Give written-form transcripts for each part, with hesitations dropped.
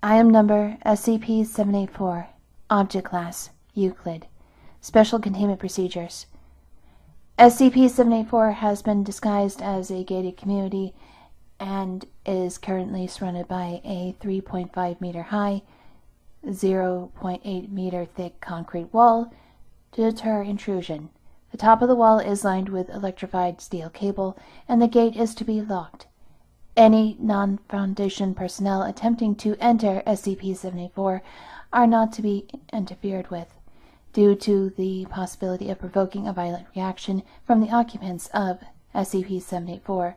Item number SCP-784. Object Class Euclid. Special Containment Procedures. SCP-784 has been disguised as a gated community and is currently surrounded by a 3.5 meter high, 0.8 meter thick concrete wall to deter intrusion. The top of the wall is lined with electrified steel cable, and the gate is to be locked. Any non-Foundation personnel attempting to enter SCP-784 are not to be interfered with, due to the possibility of provoking a violent reaction from the occupants of SCP-784.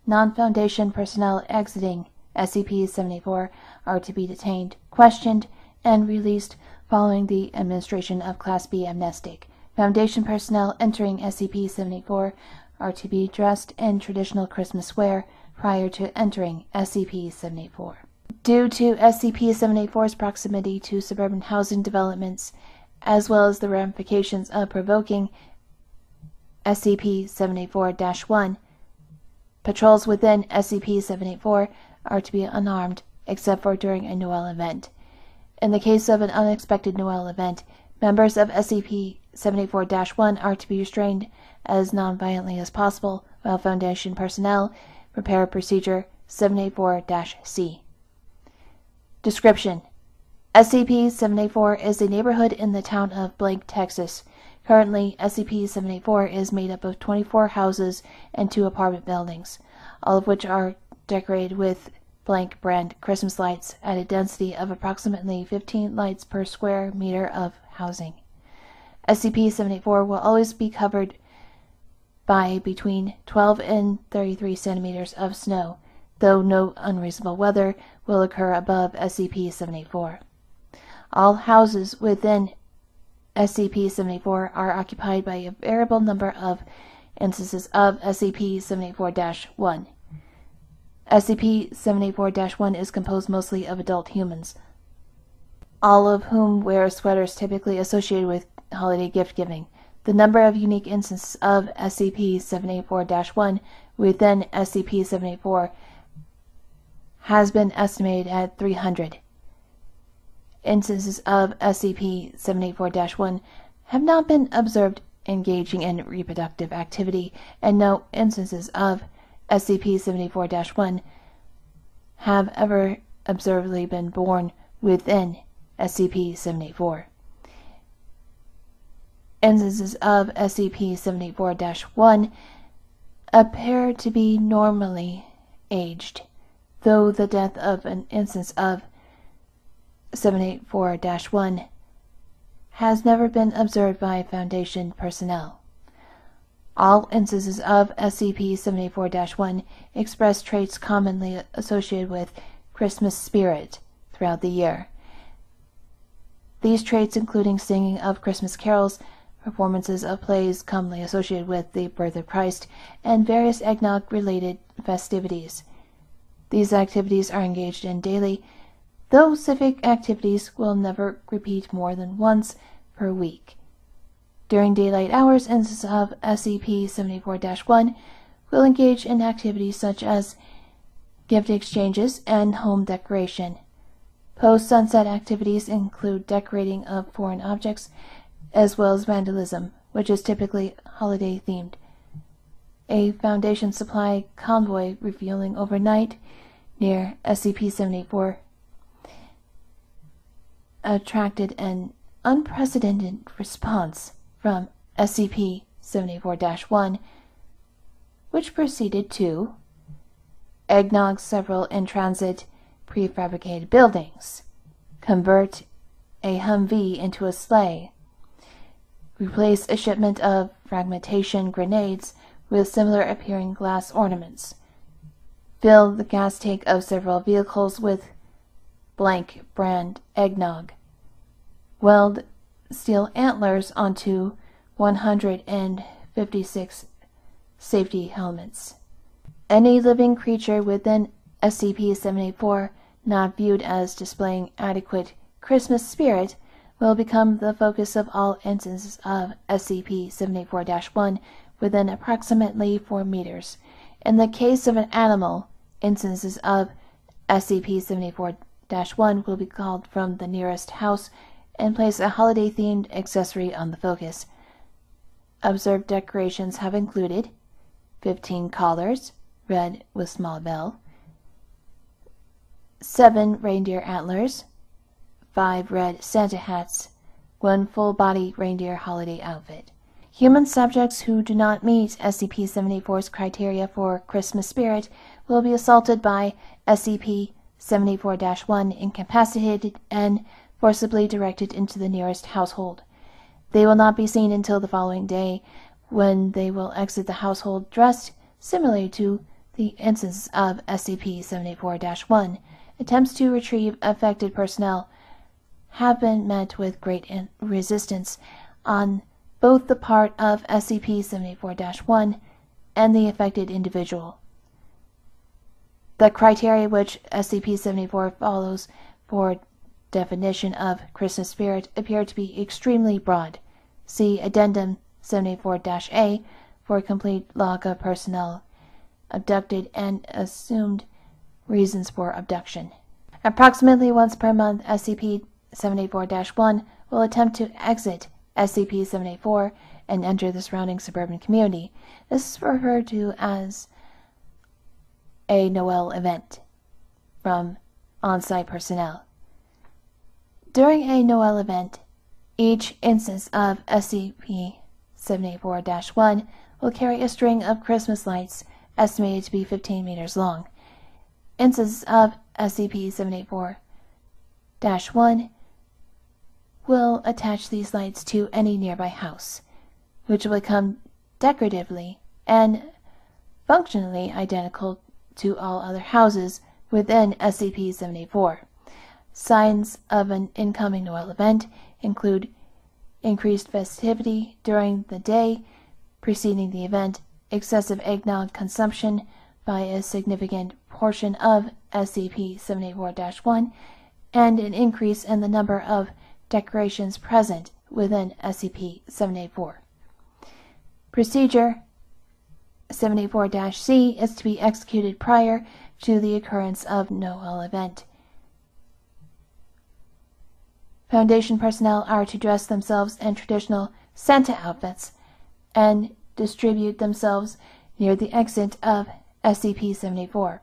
Non-Foundation personnel exiting SCP-784 are to be detained, questioned, and released following the administration of Class B amnestic. Foundation personnel entering SCP-784 are to be dressed in traditional Christmas wear prior to entering SCP-784. Due to SCP-784's proximity to suburban housing developments, as well as the ramifications of provoking SCP-784-1, patrols within SCP-784 are to be unarmed except for during a Noel event. In the case of an unexpected Noel event, members of SCP-784-1 are to be restrained as non-violently as possible, while Foundation personnel prepare Procedure 784-C. Description: SCP-784 is a neighborhood in the town of Blank, Texas. Currently, SCP-784 is made up of 24 houses and 2 apartment buildings, all of which are decorated with Blank brand Christmas lights at a density of approximately 15 lights per square meter of housing. SCP-784 will always be covered by between 12 and 33 centimeters of snow, though no unreasonable weather will occur above SCP-784. All houses within SCP-784 are occupied by a variable number of instances of SCP-784-1. SCP-784-1 is composed mostly of adult humans, all of whom wear sweaters typically associated with holiday gift-giving. The number of unique instances of SCP-784-1 within SCP-784 has been estimated at 300. Instances of SCP-784-1 have not been observed engaging in reproductive activity, and no instances of SCP-784-1 have ever observably been born within SCP-784. Instances of SCP-784-1 appear to be normally aged, though the death of an instance of 784-1 has never been observed by Foundation personnel. All instances of SCP-784-1 express traits commonly associated with Christmas spirit throughout the year. These traits including singing of Christmas carols, performances of plays commonly associated with the birth of Christ, and various eggnog-related festivities. These activities are engaged in daily, though civic activities will never repeat more than once per week. During daylight hours, instances of SCP-784-1 will engage in activities such as gift exchanges and home decoration. Post-sunset activities include decorating of foreign objects, as well as vandalism, which is typically holiday-themed. A Foundation supply convoy refueling overnight near SCP-784 attracted an unprecedented response from SCP-784-1, which proceeded to eggnog several in-transit prefabricated buildings, convert a Humvee into a sleigh, replace a shipment of fragmentation grenades with similar appearing glass ornaments, fill the gas tank of several vehicles with blank brand eggnog, weld steel antlers onto 156 safety helmets. Any living creature within SCP-784 not viewed as displaying adequate Christmas spirit will become the focus of all instances of SCP-784-1 within approximately 4 meters. In the case of an animal, instances of SCP-784 74-1 will be called from the nearest house and place a holiday-themed accessory on the focus. Observed decorations have included 15 collars, red with small bell, 7 reindeer antlers, 5 red Santa hats, 1 full-body reindeer holiday outfit. Human subjects who do not meet SCP-784's criteria for Christmas spirit will be assaulted by SCP-74-1, incapacitated, and forcibly directed into the nearest household. They will not be seen until the following day, when they will exit the household dressed similarly to the instance of SCP-74-1. Attempts to retrieve affected personnel have been met with great resistance on both the part of SCP-74-1 and the affected individual. The criteria which SCP-74 follows for definition of Christmas spirit appear to be extremely broad. See Addendum 74-A for a complete log of personnel abducted and assumed reasons for abduction. Approximately once per month, SCP-74-1 will attempt to exit SCP-74 and enter the surrounding suburban community. This is referred to as a Noel event from on-site personnel. During a Noel event, each instance of SCP-74-1 will carry a string of Christmas lights estimated to be 15 meters long. Instances of SCP-74-1 will attach these lights to any nearby house, which will become decoratively and functionally identical to all other houses within SCP-74. Signs of an incoming Noel event include increased festivity during the day preceding the event, excessive eggnog consumption by a significant portion of SCP-74-1, and an increase in the number of decorations present within SCP-784. Procedure 74-C is to be executed prior to the occurrence of Noel event. Foundation personnel are to dress themselves in traditional Santa outfits and distribute themselves near the exit of SCP-74.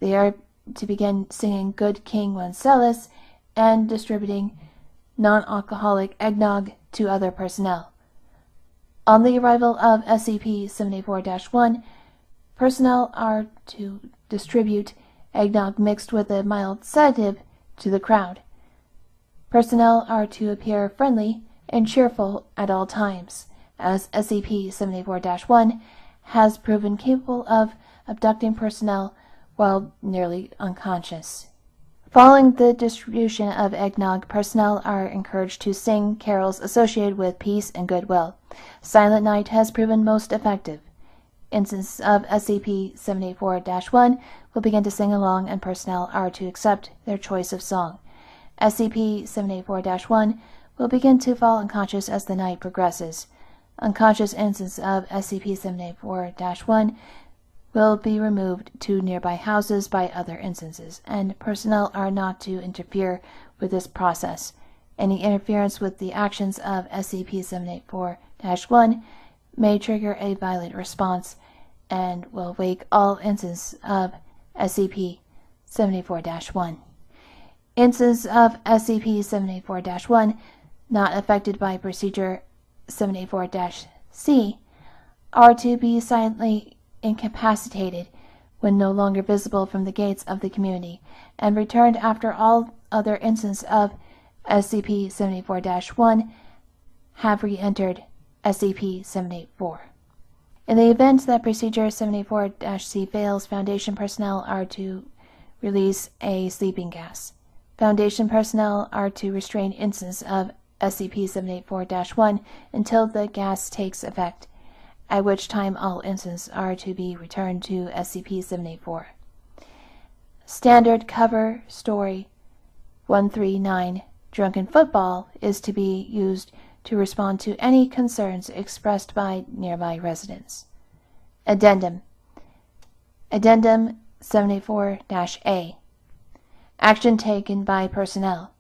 They are to begin singing Good King Wenceslas and distributing non-alcoholic eggnog to other personnel. On the arrival of SCP-74-1, personnel are to distribute eggnog mixed with a mild sedative to the crowd. Personnel are to appear friendly and cheerful at all times, as SCP-74-1 has proven capable of abducting personnel while nearly unconscious. Following the distribution of eggnog, personnel are encouraged to sing carols associated with peace and goodwill. Silent Night has proven most effective. Instances of SCP-74-1 will begin to sing along, and personnel are to accept their choice of song. SCP-74-1 will begin to fall unconscious as the night progresses. Unconscious instances of SCP-74-1 will be removed to nearby houses by other instances, and personnel are not to interfere with this process. Any interference with the actions of SCP-74-1 may trigger a violent response and will wake all instances of SCP-74-1. Instances of SCP-74-1 not affected by Procedure 74-C are to be silently incapacitated when no longer visible from the gates of the community, and returned after all other instances of SCP-74-1 have re-entered SCP-784. In the event that Procedure 74-C fails, Foundation personnel are to release a sleeping gas. Foundation personnel are to restrain instances of SCP-784-1 until the gas takes effect, at which time all instances are to be returned to SCP-784. Standard cover story 139, Drunken Football, is to be used to respond to any concerns expressed by nearby residents. Addendum 74-A. Action taken by personnel.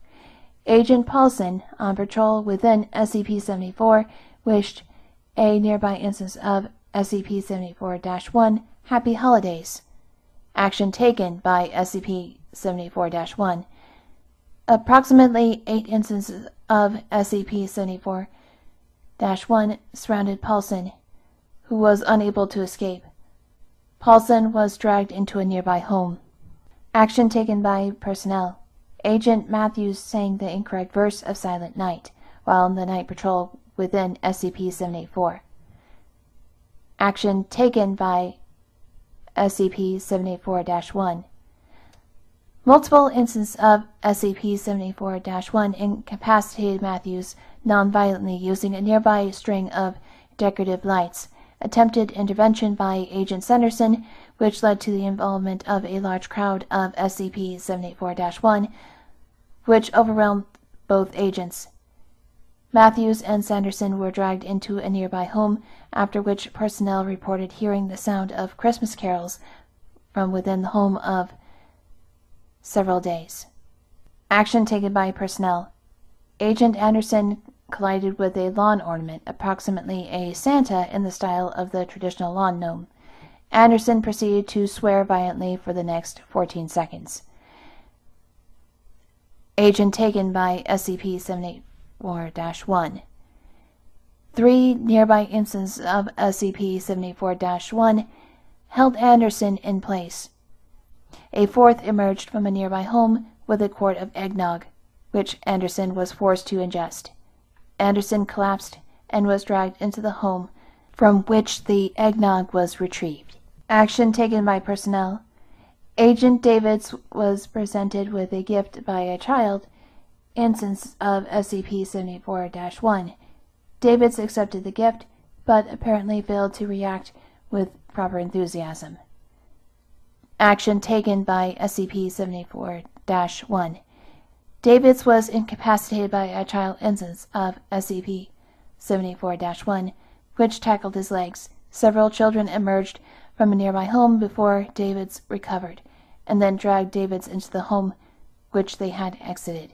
Agent Paulson, on patrol within SCP-74, wished a nearby instance of SCP-74-1 Happy Holidays. Action taken by SCP-74-1. Approximately 8 instances of SCP-74-1 surrounded Paulson, who was unable to escape. Paulson was dragged into a nearby home. Action taken by personnel. Agent Matthews sang the incorrect verse of Silent Night while on the night patrol within SCP-74. Action taken by SCP-74-1. Multiple instances of SCP-74-1 incapacitated Matthews non-violently using a nearby string of decorative lights. Attempted intervention by Agent Sanderson, which led to the involvement of a large crowd of SCP-74-1, which overwhelmed both agents. Matthews and Sanderson were dragged into a nearby home, after which personnel reported hearing the sound of Christmas carols from within the home of several days. Action taken by personnel. Agent Anderson collided with a lawn ornament, approximately a Santa in the style of the traditional lawn gnome. Anderson proceeded to swear violently for the next 14 seconds. Agent taken by SCP-74-1. 3 nearby instances of SCP-74-1 held Anderson in place. A 4th emerged from a nearby home with a quart of eggnog, which Anderson was forced to ingest. Anderson collapsed and was dragged into the home from which the eggnog was retrieved. Action taken by personnel. Agent Davids was presented with a gift by a child instance of SCP-74-1. Davids accepted the gift, but apparently failed to react with proper enthusiasm. Action taken by SCP-74-1. Davids was incapacitated by a child instance of SCP-74-1, which tackled his legs. Several children emerged from a nearby home before Davids recovered, and then dragged Davids into the home which they had exited.